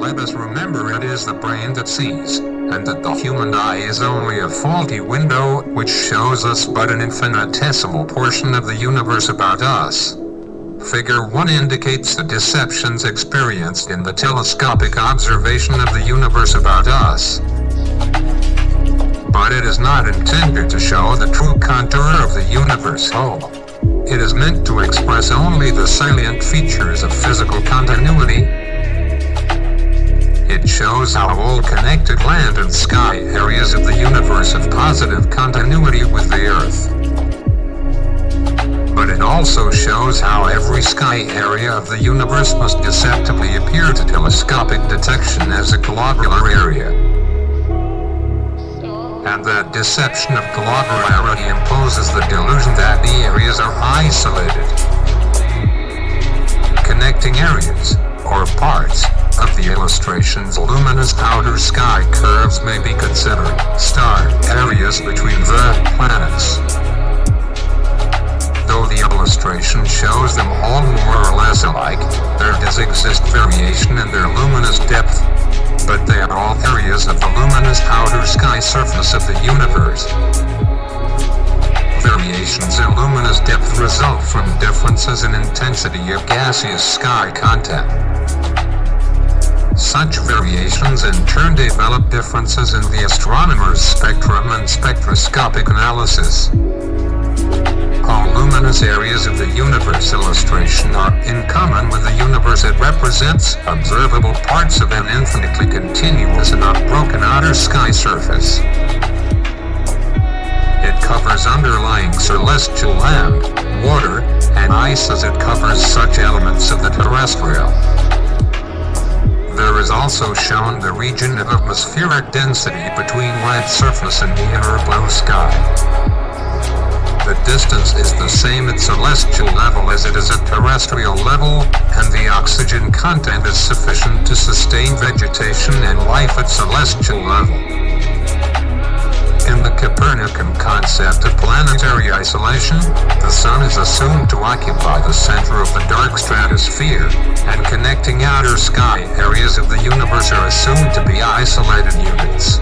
let us remember it is the brain that sees, and that the human eye is only a faulty window which shows us but an infinitesimal portion of the universe about us. Figure 1 indicates the deceptions experienced in the telescopic observation of the universe about us. But it is not intended to show the true contour of the universe whole. It is meant to express only the salient features of physical continuity. It shows how all connected land and sky areas of the universe have positive continuity with the Earth. But it also shows how every sky area of the universe must deceptively appear to telescopic detection as a globular area. And that deception of globularity imposes the delusion that the areas are isolated. Connecting areas, or parts, of the illustration's luminous outer sky curves may be considered star areas between the planets. Though the illustration shows them all more or less alike, there does exist variation in their luminous depth, but they are all areas of the luminous outer sky surface of the universe. Variations in luminous depth result from differences in intensity of gaseous sky content. Such variations in turn develop differences in the astronomer's spectrum and spectroscopic analysis. All luminous areas of the universe illustration are in common with the universe. It represents observable parts of an infinitely continuous and unbroken outer sky surface. It covers underlying celestial land, water, and ice as it covers such elements of the terrestrial. There is also shown the region of atmospheric density between land surface and the inner blue sky. The distance is the same at celestial level as it is at terrestrial level, and the oxygen content is sufficient to sustain vegetation and life at celestial level. In the Copernican concept of planetary isolation, the Sun is assumed to occupy the center of the dark stratosphere, and connecting outer sky areas of the universe are assumed to be isolated units.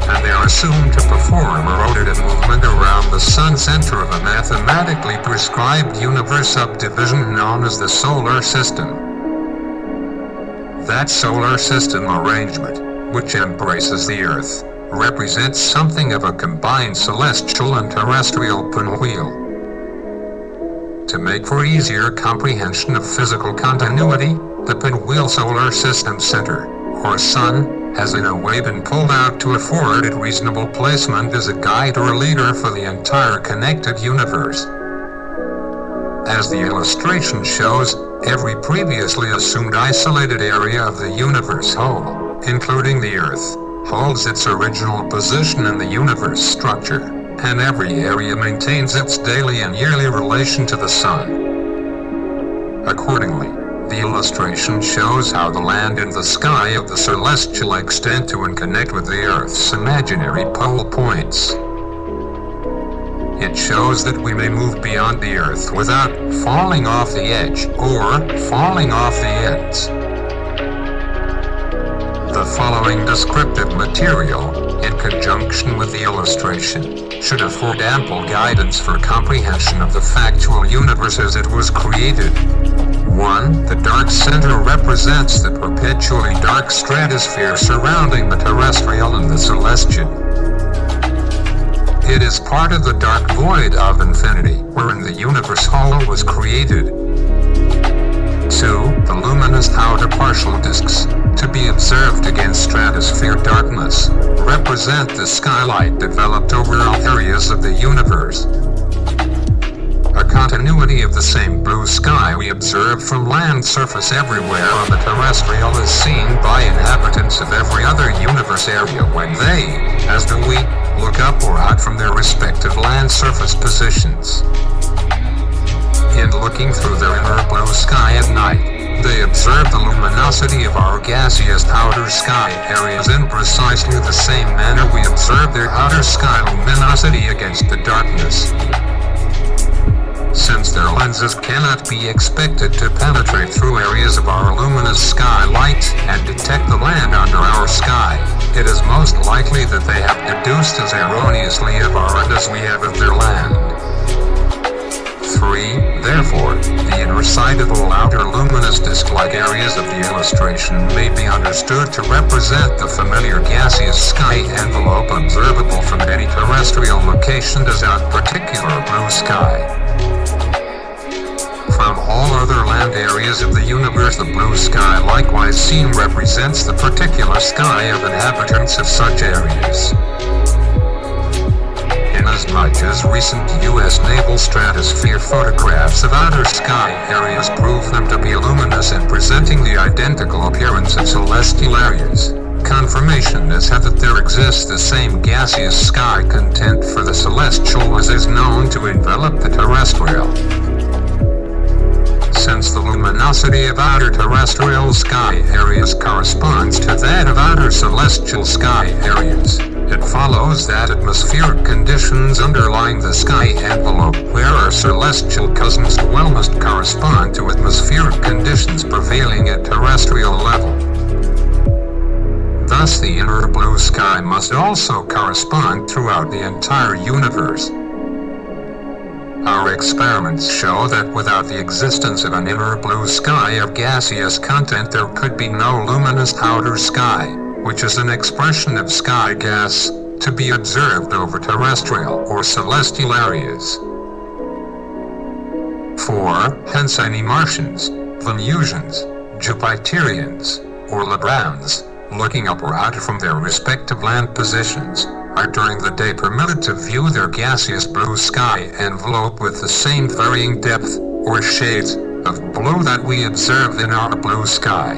And they are assumed to perform a rotative movement around the Sun center of a mathematically prescribed universe subdivision known as the solar system. That solar system arrangement, which embraces the Earth, represents something of a combined celestial and terrestrial pinwheel. To make for easier comprehension of physical continuity, the pinwheel solar system center, or Sun, has in a way been pulled out to afford it reasonable placement as a guide or a leader for the entire connected universe. As the illustration shows, every previously assumed isolated area of the universe whole, including the Earth, holds its original position in the universe structure, and every area maintains its daily and yearly relation to the Sun. Accordingly, the illustration shows how the land and the sky of the celestial extend to and connect with the Earth's imaginary pole points. It shows that we may move beyond the Earth without falling off the edge or falling off the ends. The following descriptive material, in conjunction with the illustration, should afford ample guidance for comprehension of the factual universe as it was created. 1. The dark center represents the perpetually dark stratosphere surrounding the terrestrial and the celestial. It is part of the dark void of infinity, wherein the universe whole was created. 2. The luminous outer partial disks, to be observed against stratosphere darkness, represent the skylight developed over all areas of the universe. A continuity of the same blue sky we observe from land surface everywhere on the terrestrial is seen by inhabitants of every other universe area when they, as do we, look up or out from their respective land surface positions. In looking through their inner blue sky at night, they observe the luminosity of our gaseous outer sky areas in precisely the same manner we observe their outer sky luminosity against the darkness. Since their lenses cannot be expected to penetrate through areas of our luminous sky light and detect the land under our sky, it is most likely that they have deduced as erroneously of our end as we have of their land. 3. Therefore, the inner side of all outer luminous disk-like areas of the illustration may be understood to represent the familiar gaseous sky envelope observable from any terrestrial location as that particular blue sky. From all other land areas of the universe, the blue sky likewise seen represents the particular sky of inhabitants of such areas. Inasmuch as recent U.S. naval stratosphere photographs of outer sky areas prove them to be luminous and presenting the identical appearance of celestial areas, confirmation is had that there exists the same gaseous sky content for the celestial as is known to envelop the terrestrial. Since the luminosity of outer terrestrial sky areas corresponds to that of outer celestial sky areas, it follows that atmospheric conditions underlying the sky envelope where our celestial cousins dwell must correspond to atmospheric conditions prevailing at terrestrial level. Thus, the inner blue sky must also correspond throughout the entire universe. Our experiments show that without the existence of an inner blue sky of gaseous content, there could be no luminous outer sky, which is an expression of sky gas, to be observed over terrestrial or celestial areas. 4. Hence any Martians, Venusians, Jupiterians, or Lagrands, looking up or out from their respective land positions, are during the day permitted to view their gaseous blue sky envelope with the same varying depth, or shades, of blue that we observe in our blue sky.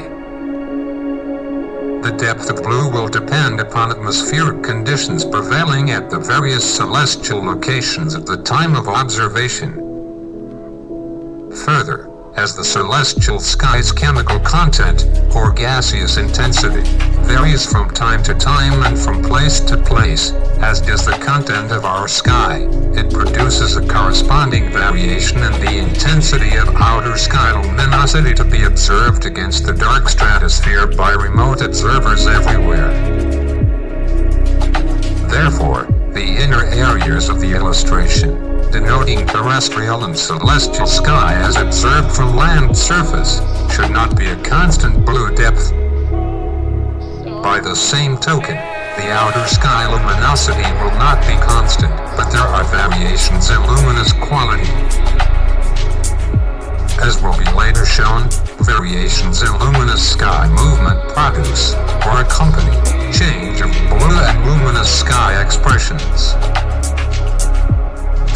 The depth of blue will depend upon atmospheric conditions prevailing at the various celestial locations at the time of observation. Further, as the celestial sky's chemical content, or gaseous intensity, varies from time to time and from place to place, as does the content of our sky, it produces a corresponding variation in the intensity of outer sky luminosity to be observed against the dark stratosphere by remote observers everywhere. Therefore, the inner areas of the illustration, denoting terrestrial and celestial sky as observed from land surface, should not be a constant blue depth. By the same token, the outer sky luminosity will not be constant, but there are variations in luminous quality. As will be later shown, variations in luminous sky movement produce, or accompany, change of blue and luminous sky expressions.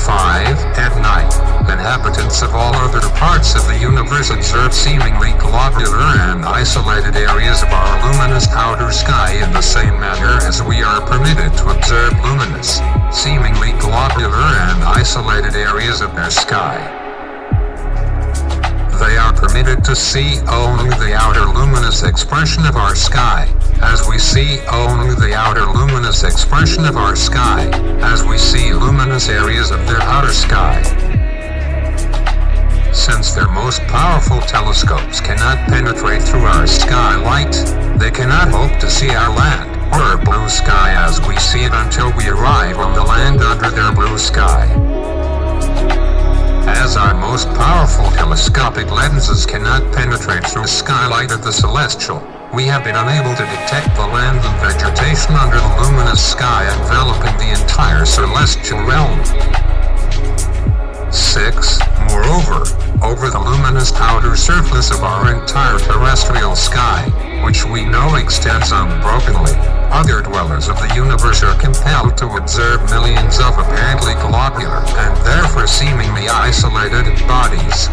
5. At night, inhabitants of all other parts of the universe observe seemingly globular and isolated areas of our luminous outer sky in the same manner as we are permitted to observe luminous, seemingly globular and isolated areas of their sky. They are permitted to see only the outer luminous expression of our sky, as we see only the outer luminous expression of our sky, as we see luminous areas of their outer sky. Since their most powerful telescopes cannot penetrate through our sky light, they cannot hope to see our land, or our blue sky as we see it until we arrive on the land under their blue sky. As our most powerful telescopic lenses cannot penetrate through skylight of the celestial, we have been unable to detect the land and vegetation under the luminous sky enveloping the entire celestial realm. 6. Moreover, over the luminous outer surface of our entire terrestrial sky, which we know extends unbrokenly, other dwellers of the universe are compelled to observe millions of apparently globular and therefore seemingly isolated bodies.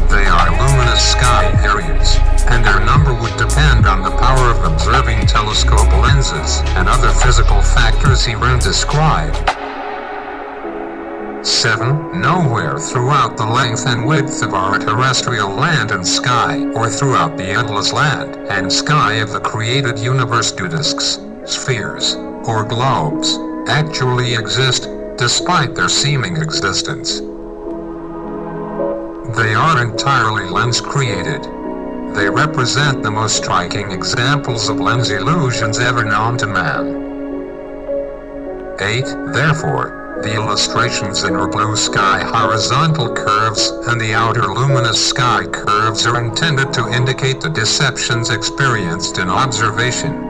They are luminous sky areas, and their number would depend on the power of observing telescope lenses and other physical factors herein described. 7. Nowhere throughout the length and width of our terrestrial land and sky, or throughout the endless land and sky of the created universe do disks, spheres, or globes actually exist, despite their seeming existence, They are entirely lens-created. They represent the most striking examples of lens illusions ever known to man. 8. Therefore, the illustrations in our blue sky horizontal curves and the outer luminous sky curves are intended to indicate the deceptions experienced in observation.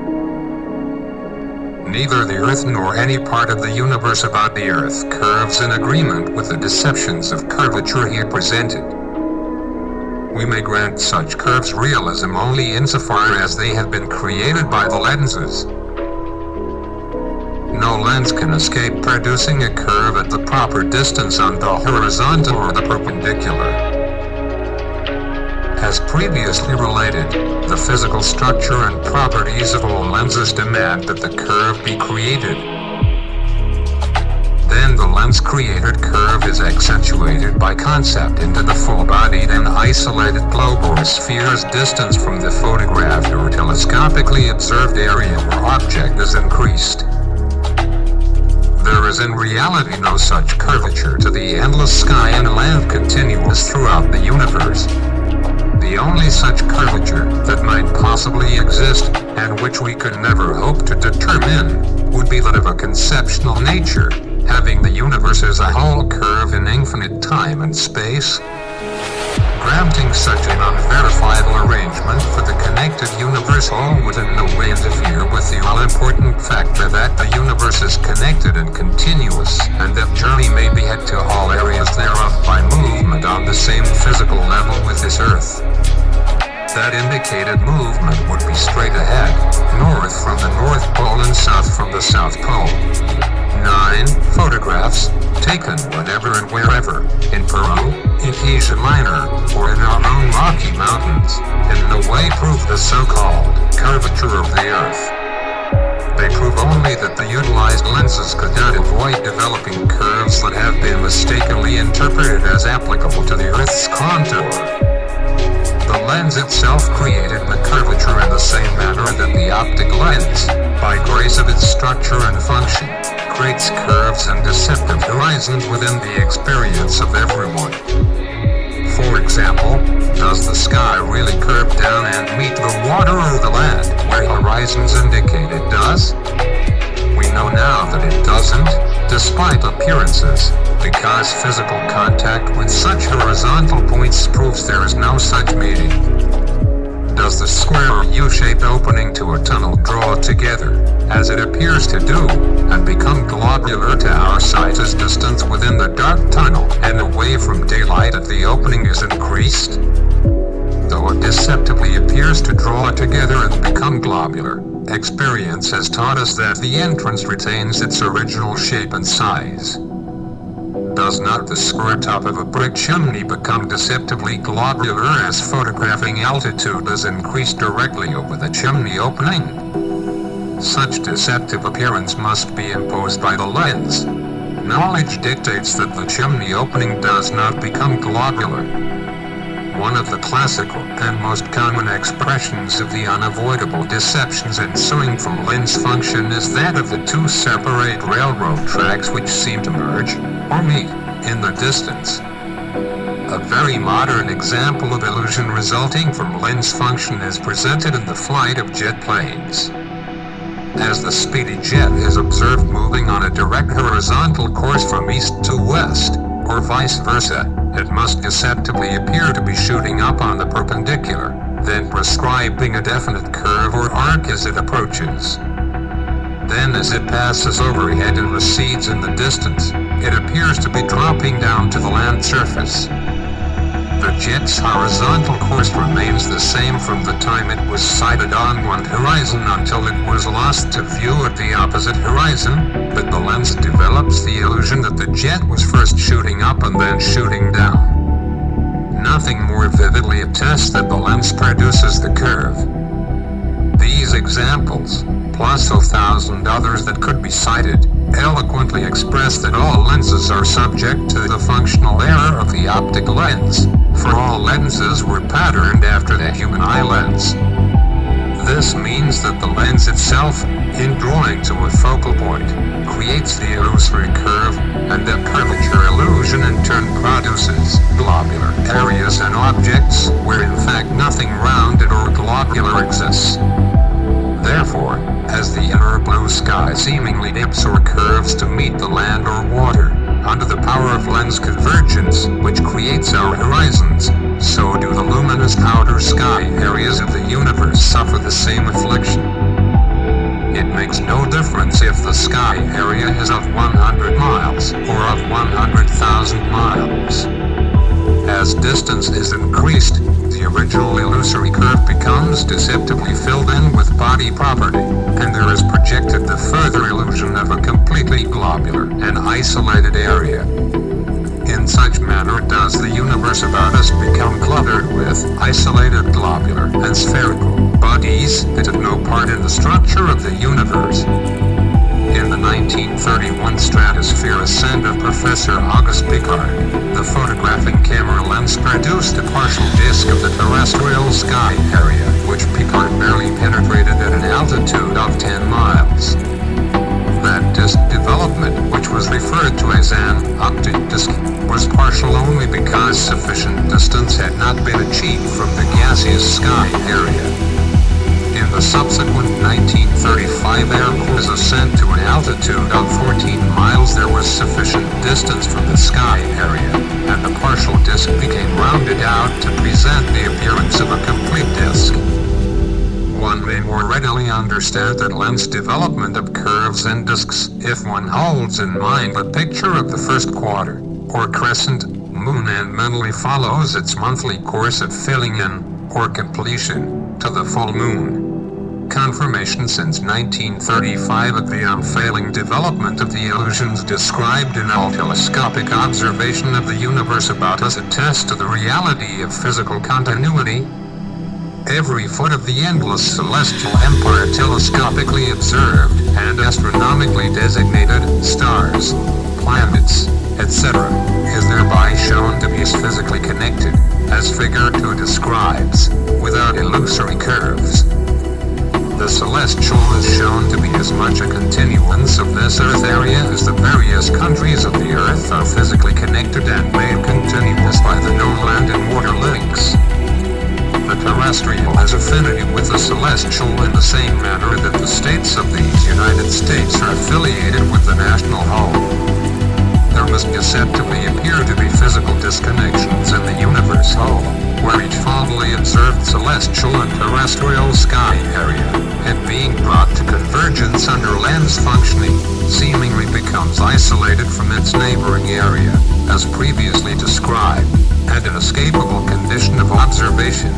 Neither the Earth nor any part of the universe about the Earth curves in agreement with the deceptions of curvature here presented. We may grant such curves realism only insofar as they have been created by the lenses. No lens can escape producing a curve at the proper distance on the horizontal or the perpendicular. As previously related, the physical structure and properties of all lenses demand that the curve be created. Then the lens-created curve is accentuated by concept into the full-bodied and isolated globe or sphere's distance from the photographed or telescopically observed area where object is increased. There is in reality no such curvature to the endless sky and land continuous throughout the universe. The only such curvature that might possibly exist, and which we could never hope to determine, would be that of a conceptual nature, having the universe as a whole curve in infinite time and space. Granting such an unverifiable arrangement for the connected universe, all would in no way interfere with the all-important factor that the universe is connected and continuous, and that journey may be had to all areas thereof by movement on the same physical level with this Earth. That indicated movement would be straight ahead, north from the North Pole and south from the South Pole. 9. Photographs, taken whenever and wherever, in Peru, in Asia Minor, or in our own Rocky Mountains, in no way prove the so-called curvature of the Earth. They prove only that the utilized lenses could not avoid developing curves that have been mistakenly interpreted as applicable to the Earth's contour. The lens itself created the curvature in the same manner that the optic lens, by grace of its structure and function, creates curves and deceptive horizons within the experience of everyone. For example, does the sky really curve down and meet the water or the land, where horizons indicate it does? We know now that it doesn't, despite appearances, because physical contact with such horizontal points proves there is no such meeting. Does the square or U-shaped opening to a tunnel draw together, as it appears to do, and become globular to our sight as distance within the dark tunnel and away from daylight as the opening is increased? Though it deceptively appears to draw together and become globular, experience has taught us that the entrance retains its original shape and size. Does not the square top of a brick chimney become deceptively globular as photographing altitude is increased directly over the chimney opening? Such deceptive appearance must be imposed by the lens. Knowledge dictates that the chimney opening does not become globular. One of the classical and most common expressions of the unavoidable deceptions ensuing from lens function is that of the two separate railroad tracks which seem to merge, or meet, in the distance. A very modern example of illusion resulting from lens function is presented in the flight of jet planes. As the speedy jet is observed moving on a direct horizontal course from east to west, or vice versa, it must deceptively appear to be shooting up on the perpendicular, then prescribing a definite curve or arc as it approaches. Then as it passes overhead and recedes in the distance, it appears to be dropping down to the land surface. The jet's horizontal course remains the same from the time it was sighted on one horizon until it was lost to view at the opposite horizon, but the lens develops the illusion that the jet was first shooting up and then shooting down. Nothing more vividly attests that the lens produces the curve. These examples, plus 1,000 others that could be cited, eloquently express that all lenses are subject to the functional error of the optic lens, for all lenses were patterned after the human eye lens. This means that the lens itself, in drawing to a focal point, creates the illusory curve, and the curvature illusion in turn produces globular areas and objects where in fact nothing rounded or globular exists. Therefore, as the inner blue sky seemingly dips or curves to meet the land or water, under the power of lens convergence, which creates our horizons, so do the luminous outer sky areas of the universe suffer the same affliction. It makes no difference if the sky area is of 100 miles or of 100,000 miles. As distance is increased, the original illusory curve becomes deceptively filled in with body property, and there is projected the further illusion of a completely globular and isolated area. In such manner does the universe about us become cluttered with isolated globular and spherical bodies that have no part in the structure of the universe. In the 1931 Stratosphere Ascent of Professor Auguste Piccard, the photographing camera lens produced a partial disk of the terrestrial sky area, which Piccard barely penetrated at an altitude of 10 miles. That disk development, which was referred to as an optic disk, was partial only because sufficient distance had not been achieved from the gaseous sky area. In the subsequent 1935 Air Force ascent to an altitude of 14 miles, there was sufficient distance from the sky area, and the partial disk became rounded out to present the appearance of a complete disk. One may more readily understand the lens development of curves and disks if one holds in mind a picture of the first quarter, or crescent, moon and mentally follows its monthly course of filling in, or completion, to the full moon. Confirmation since 1935 of the unfailing development of the illusions described in all telescopic observation of the universe about us attests to the reality of physical continuity. Every foot of the endless celestial empire telescopically observed and astronomically designated stars, planets, etc., is thereby shown to be physically connected, as Figure 2 describes, without illusory curves. The celestial is shown to be as much a continuance of this Earth area as the various countries of the Earth are physically connected and made continuous by the known land and water links. The terrestrial has affinity with the celestial in the same manner that the states of these United States are affiliated with the national whole. There must deceptively appear to be physical disconnections in the universe whole, where each fondly observed celestial and terrestrial sky area, and being brought to convergence under lens functioning, seemingly becomes isolated from its neighboring area, as previously described, and an inescapable condition of observation.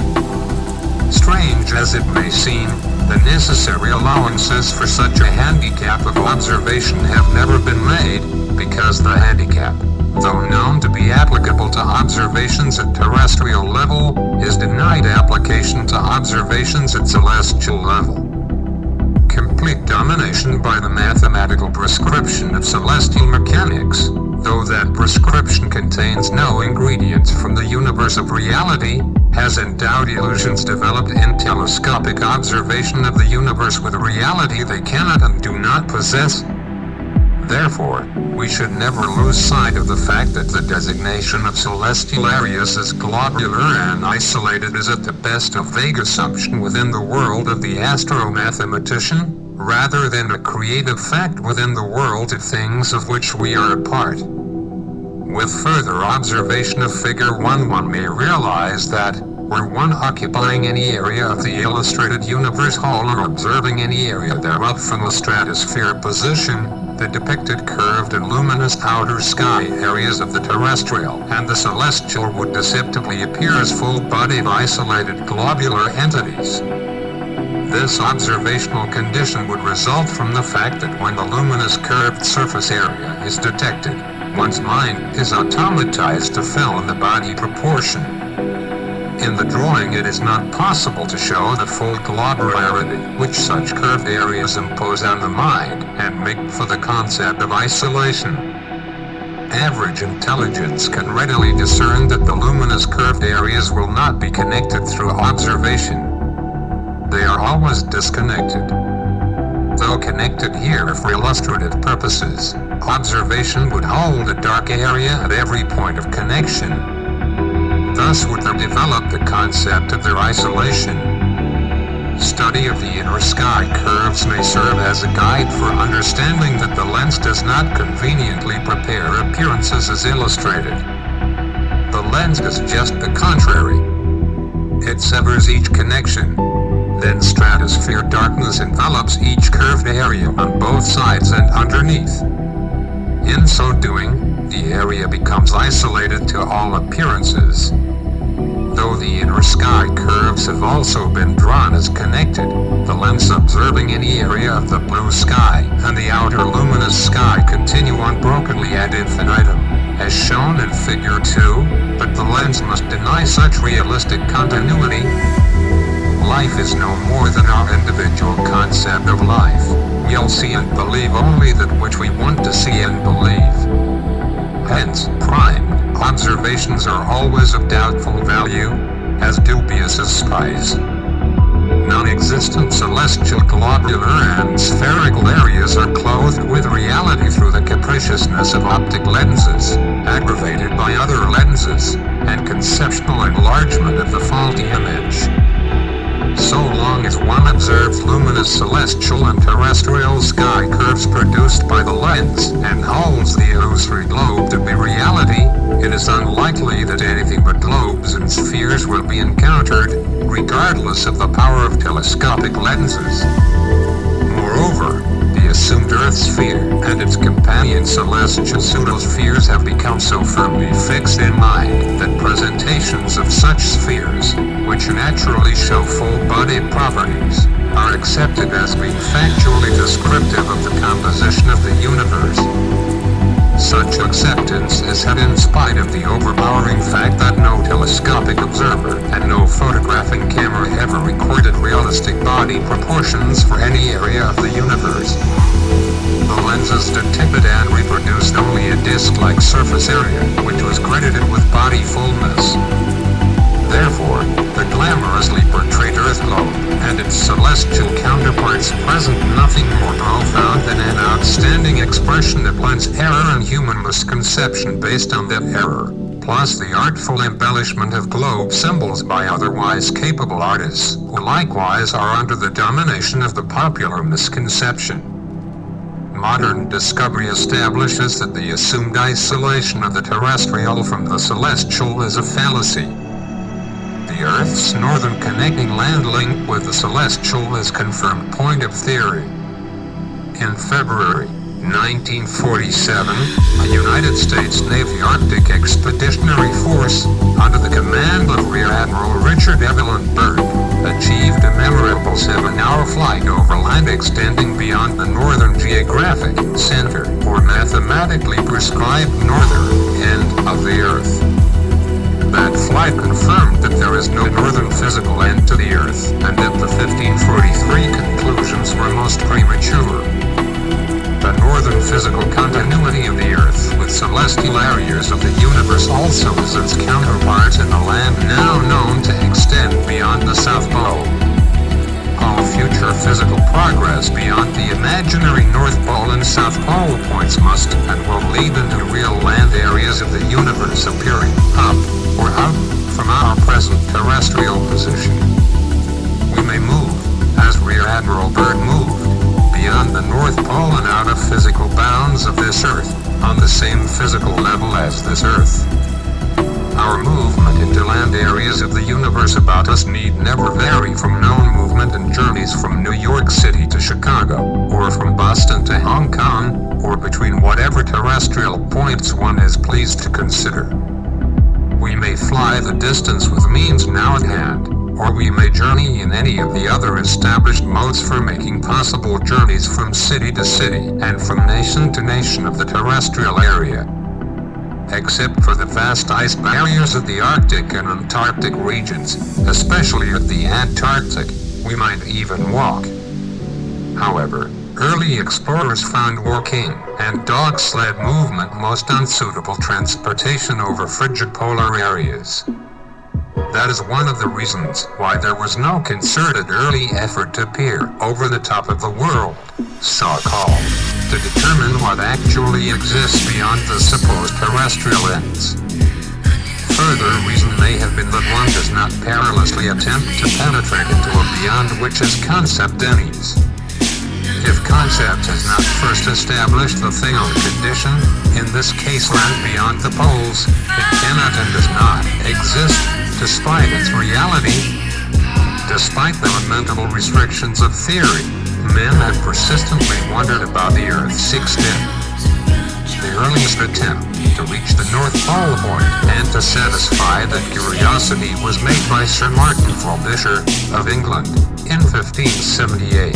Strange as it may seem, the necessary allowances for such a handicap of observation have never been made, because the handicap, though known to be applicable to observations at terrestrial level, is denied application to observations at celestial level. Complete domination by the mathematical prescription of celestial mechanics, though that prescription contains no ingredients from the universe of reality, has endowed illusions developed in telescopic observation of the universe with reality they cannot and do not possess. Therefore, we should never lose sight of the fact that the designation of celestial areas as globular and isolated is at the best a vague assumption within the world of the astro-mathematician, rather than a creative fact within the world of things of which we are a part. With further observation of Figure 1, one may realize that, were one occupying any area of the illustrated universe whole or observing any area thereof from a stratosphere position, the depicted curved and luminous outer sky areas of the terrestrial and the celestial would deceptively appear as full-bodied isolated globular entities. This observational condition would result from the fact that when the luminous curved surface area is detected, one's mind is automatized to fill in the body proportion. In the drawing it is not possible to show the full globularity which such curved areas impose on the mind and make for the concept of isolation. Average intelligence can readily discern that the luminous curved areas will not be connected through observation. They are always disconnected. Though connected here for illustrative purposes, observation would hold a dark area at every point of connection. Thus would there develop the concept of their isolation. Study of the inner sky curves may serve as a guide for understanding that the lens does not conveniently prepare appearances as illustrated. The lens does just the contrary. It severs each connection. Then stratosphere darkness envelops each curved area on both sides and underneath. In so doing, the area becomes isolated to all appearances. Though the inner sky curves have also been drawn as connected, the lens observing any area of the blue sky and the outer luminous sky continue unbrokenly ad infinitum, as shown in Figure 2, but the lens must deny such realistic continuity. Life is no more than our individual concept of life. We'll see and believe only that which we want to see and believe. Hence, primed observations are always of doubtful value, as dubious as skies. Non-existent celestial globular and spherical areas are clothed with reality through the capriciousness of optic lenses, aggravated by other lenses, and conceptual enlargement of the faulty image. So long as one observes luminous celestial and terrestrial sky curves produced by the lens and holds the illusory globe to be reality, it is unlikely that anything but globes and spheres will be encountered, regardless of the power of telescopic lenses. Moreover, the assumed Earth sphere and its companion celestial pseudospheres have become so firmly fixed in mind that presentations of such spheres, which naturally show full-bodied properties, are accepted as being factually descriptive of the composition of the universe. Such acceptance is had in spite of the overpowering fact that no telescopic observer and no photographing camera ever recorded realistic body proportions for any area of the universe. The lenses detected and reproduced only a disc-like surface area, which was credited with body fullness. Therefore, the glamorously portrayed Earth globe and its celestial counterparts present nothing more profound than an outstanding expression that blends error and human misconception based on that error, plus the artful embellishment of globe symbols by otherwise capable artists, who likewise are under the domination of the popular misconception. Modern discovery establishes that the assumed isolation of the terrestrial from the celestial is a fallacy. The Earth's northern connecting land link with the celestial is confirmed point of theory. In February 1947, a United States Navy Arctic Expeditionary Force, under the command of Rear Admiral Richard Evelyn Byrd, achieved a memorable 7-hour flight over land extending beyond the northern geographic center, or mathematically prescribed northern end of the Earth. That flight confirmed that there is no northern physical end to the Earth, and that the 1543 conclusions were most premature. The northern physical continuity of the Earth with celestial areas of the universe also is its counterpart in the land now known to extend beyond the South Pole. All future physical progress beyond the imaginary North Pole and South Pole points must and will lead into real land areas of the universe appearing up or out from our present terrestrial position. We may move, as Rear Admiral Byrd moved, beyond the North Pole and out of physical bounds of this Earth, on the same physical level as this Earth. Our movement into land areas of the universe about us need never vary from known movement and journeys from New York City to Chicago, or from Boston to Hong Kong, or between whatever terrestrial points one is pleased to consider. We may fly the distance with means now at hand, or we may journey in any of the other established modes for making possible journeys from city to city and from nation to nation of the terrestrial area. Except for the vast ice barriers of the Arctic and Antarctic regions, especially at the Antarctic, we might even walk. However, early explorers found walking and dog sled movement most unsuitable transportation over frigid polar areas. That is one of the reasons why there was no concerted early effort to peer over the top of the world, so-called, to determine what actually exists beyond the supposed terrestrial ends. Further reason may have been that one does not perilously attempt to penetrate into a beyond which is concept any's. If concept has not first established the thing or condition, in this case land beyond the poles, it cannot and does not exist, despite its reality. Despite the lamentable restrictions of theory, men have persistently wondered about the Earth's extent. The earliest attempt to reach the North Pole point and to satisfy that curiosity was made by Sir Martin Frobisher of England in 1578.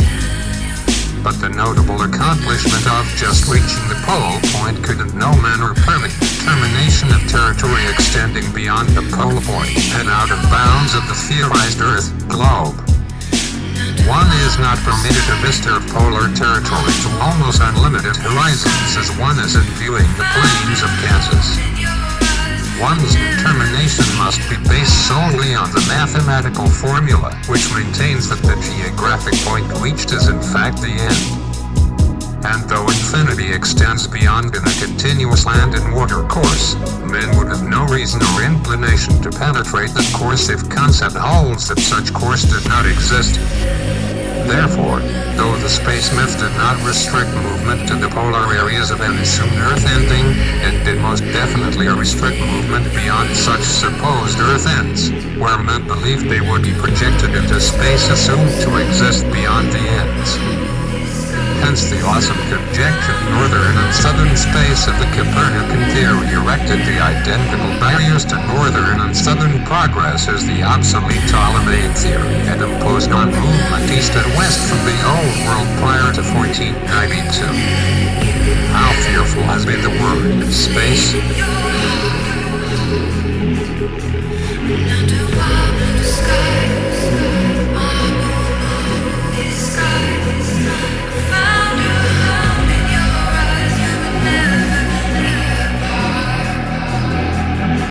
But the notable accomplishment of just reaching the pole point could in no manner permit determination of territory extending beyond the pole point and out of bounds of the theorized Earth globe. One is not permitted a vista of polar territory to almost unlimited horizons as one is in viewing the plains of Kansas. One's determination must be based solely on the mathematical formula, which maintains that the geographic point reached is in fact the end. And though infinity extends beyond in a continuous land and water course, men would have no reason or inclination to penetrate that course if concept holds that such course did not exist. Therefore, though the space myth did not restrict movement to the polar areas of any assumed Earth ending, it did most definitely restrict movement beyond such supposed Earth ends, where men believed they would be projected into space assumed to exist beyond the ends. Hence the awesome conjecture northern and southern space of the Copernican theory erected the identical barriers to northern and southern progress as the obsolete Ptolemaic theory had imposed on movement east and west from the Old World prior to 1492. How fearful has been the word space!